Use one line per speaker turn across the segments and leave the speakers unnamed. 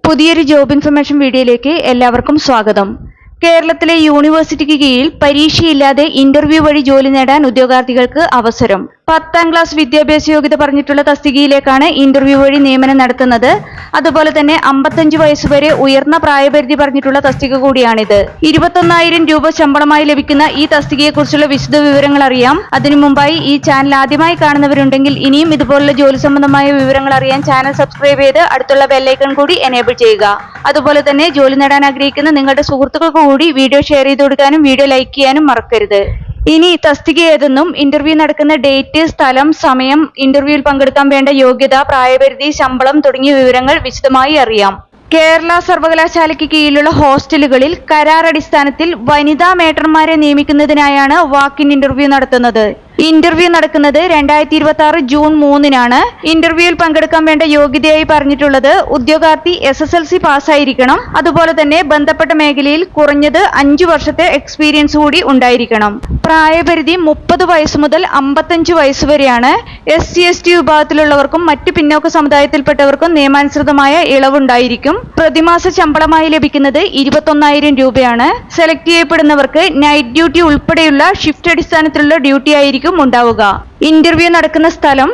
പുതിയൊരു job information വീഡിയോയിലേക്ക് എല്ലാവർക്കും സ്വാഗതം. കേരളത്തിലെ യൂണിവേഴ്സിറ്റിക്ക് കീഴിൽ പരീക്ഷയില്ലാതെ ഇന്റർവ്യൂ വഴി ജോലി നേടാൻ ഉദ്യോഗാർത്ഥികൾക്ക് അവസരം. 10ാം ക്ലാസ് വിദ്യാഭ്യാസ യോഗ്യത പറഞ്ഞിട്ടുള്ള തസ്തികയിലേക്കാണ് ഇന്റർവ്യൂ വഴി നിയമനം നടത്തുന്നത്. അതുപോലെ തന്നെ 55 വയസ്സുവരെ ഉയർന്ന പ്രായപരിധി പറഞ്ഞിട്ടുള്ള തസ്തിക കൂടിയാണിത്. 21,000 രൂപ ശമ്പളമായി ലഭിക്കുന്ന ഈ തസ്തികയെക്കുറിച്ചുള്ള വിശദ വിവരങ്ങൾ അറിയാം. അതിനു മുമ്പായി ഈ ചാനൽ ആദ്യമായി കാണുന്നവരുണ്ടെങ്കിൽ ഇനിയും ഇതുപോലുള്ള ജോലി സംബന്ധമായ വിവരങ്ങൾ അറിയാൻ ചാനൽ സബ്സ്ക്രൈബ് ചെയ്ത് അടുത്തുള്ള ബെല്ലൈക്കൺ കൂടി എനേബിൾ ചെയ്യുക. അതുപോലെ തന്നെ ജോലി നേടാൻ ആഗ്രഹിക്കുന്ന നിങ്ങളുടെ സുഹൃത്തുക്കൾക്ക് കൂടി വീഡിയോ ഷെയർ ചെയ്ത് കൊടുക്കാനും വീഡിയോ ലൈക്ക് ചെയ്യാനും മറക്കരുത്. ഇനി തസ്തിക ഏതെന്നും ഇന്റർവ്യൂ നടക്കുന്ന ഡേറ്റ്, സ്ഥലം, സമയം, ഇന്റർവ്യൂവിൽ പങ്കെടുക്കാൻ വേണ്ട യോഗ്യത, പ്രായപരിധി, ശമ്പളം തുടങ്ങിയ വിവരങ്ങൾ വിശദമായി അറിയാം. കേരള സർവകലാശാലയ്ക്ക് കീഴിലുള്ള ഹോസ്റ്റലുകളിൽ കരാർ അടിസ്ഥാനത്തിൽ വനിതാ മേറ്റർമാരെ നിയമിക്കുന്നതിനായാണ് വാക്ക് ഇൻ ഇന്റർവ്യൂ നടത്തുന്നത്. ഇന്റർവ്യൂ നടക്കുന്നത് 2026 ജൂൺ 3-നാണ്. ഇന്റർവ്യൂവിൽ പങ്കെടുക്കാൻ വേണ്ട യോഗ്യതയായി പറഞ്ഞിട്ടുള്ളത് ഉദ്യോഗാർത്ഥി SSLC പാസ്സായിരിക്കണം. അതുപോലെ തന്നെ ബന്ധപ്പെട്ട മേഖലയിൽ കുറഞ്ഞത് 5 വർഷത്തെ എക്സ്പീരിയൻസ് കൂടി ഉണ്ടായിരിക്കണം. പ്രായപരിധി 30 വയസ്സ് മുതൽ 55 വയസ്സ് വരെയാണ്. SC/ST വിഭാഗത്തിലുള്ളവർക്കും മറ്റ് പിന്നോക്ക സമുദായത്തിൽപ്പെട്ടവർക്കും നിയമാനുസൃതമായ ഇളവുണ്ടായിരിക്കും. പ്രതിമാസ ശമ്പളമായി ലഭിക്കുന്നത് 21,000 രൂപയാണ്. സെലക്ട് ചെയ്യപ്പെടുന്നവർക്ക് നൈറ്റ് ഡ്യൂട്ടി ഉൾപ്പെടെയുള്ള ഷിഫ്റ്റ് അടിസ്ഥാനത്തിലുള്ള ഡ്യൂട്ടി ആയിരിക്കും ഉണ്ടാവുക. ഇന്റർവ്യൂ നടക്കുന്ന സ്ഥലം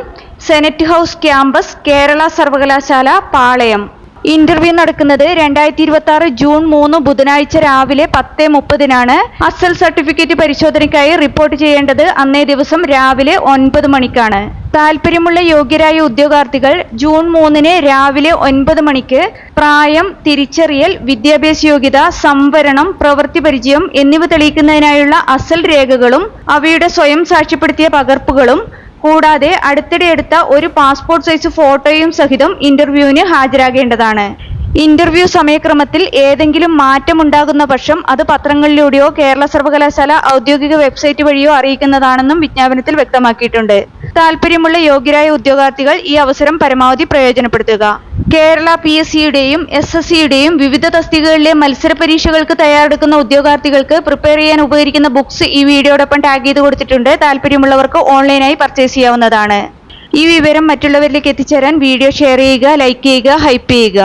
സെനറ്റ് ഹൗസ് ക്യാമ്പസ്, കേരള സർവകലാശാല, പാളയം. ഇന്റർവ്യൂ നടക്കുന്നത് 2026 ജൂൺ 3 ബുധനാഴ്ച രാവിലെ 10:30-നാണ്. അസൽ സർട്ടിഫിക്കറ്റ് പരിശോധനയ്ക്കായി റിപ്പോർട്ട് ചെയ്യേണ്ടത് അന്നേ ദിവസം രാവിലെ 9 മണിക്കാണ്. താല്പര്യമുള്ള യോഗ്യരായ ഉദ്യോഗാർത്ഥികൾ ജൂൺ 3-ന് രാവിലെ 9 മണിക്ക് പ്രായം, തിരിച്ചറിയൽ, വിദ്യാഭ്യാസ യോഗ്യത, സംവരണം, പ്രവൃത്തി പരിചയം എന്നിവ തെളിയിക്കുന്നതിനായുള്ള അസൽ രേഖകളും അവയുടെ സ്വയം സാക്ഷ്യപ്പെടുത്തിയ പകർപ്പുകളും കൂടാതെ അടുത്തിടെ എടുത്ത ഒരു പാസ്പോർട്ട് സൈസ് ഫോട്ടോയും സഹിതം ഇന്റർവ്യൂവിന് ഹാജരാകേണ്ടതാണ്. ഇന്റർവ്യൂ സമയക്രമത്തിൽ ഏതെങ്കിലും മാറ്റമുണ്ടാകുന്ന പക്ഷം അത് പത്രങ്ങളിലൂടെയോ കേരള സർവകലാശാല ഔദ്യോഗിക വെബ്സൈറ്റ് വഴിയോ അറിയിക്കുന്നതാണെന്നും വിജ്ഞാപനത്തിൽ വ്യക്തമാക്കിയിട്ടുണ്ട്. താല്പര്യമുള്ള യോഗ്യരായ ഉദ്യോഗാർത്ഥികൾ ഈ അവസരം പരമാവധി പ്രയോജനപ്പെടുത്തുക. കേരള PSCയുടെയും SSCയുടെയും വിവിധ തസ്തികകളിലെ മത്സര പരീക്ഷകൾക്ക് തയ്യാറെടുക്കുന്ന ഉദ്യോഗാർത്ഥികൾക്ക് പ്രിപ്പയർ ചെയ്യാൻ ഉപകരിക്കുന്ന ബുക്സ് ഈ വീഡിയോടൊപ്പം ടാഗ് ചെയ്ത് കൊടുത്തിട്ടുണ്ട്. താല്പര്യമുള്ളവർക്ക് ഓൺലൈനായി പർച്ചേസ് ചെയ്യാവുന്നതാണ്. ഈ വിവരം മറ്റുള്ളവരിലേക്ക് എത്തിച്ചേരാൻ വീഡിയോ ഷെയർ ചെയ്യുക, ലൈക്ക് ചെയ്യുക, ഹൈപ്പ് ചെയ്യുക.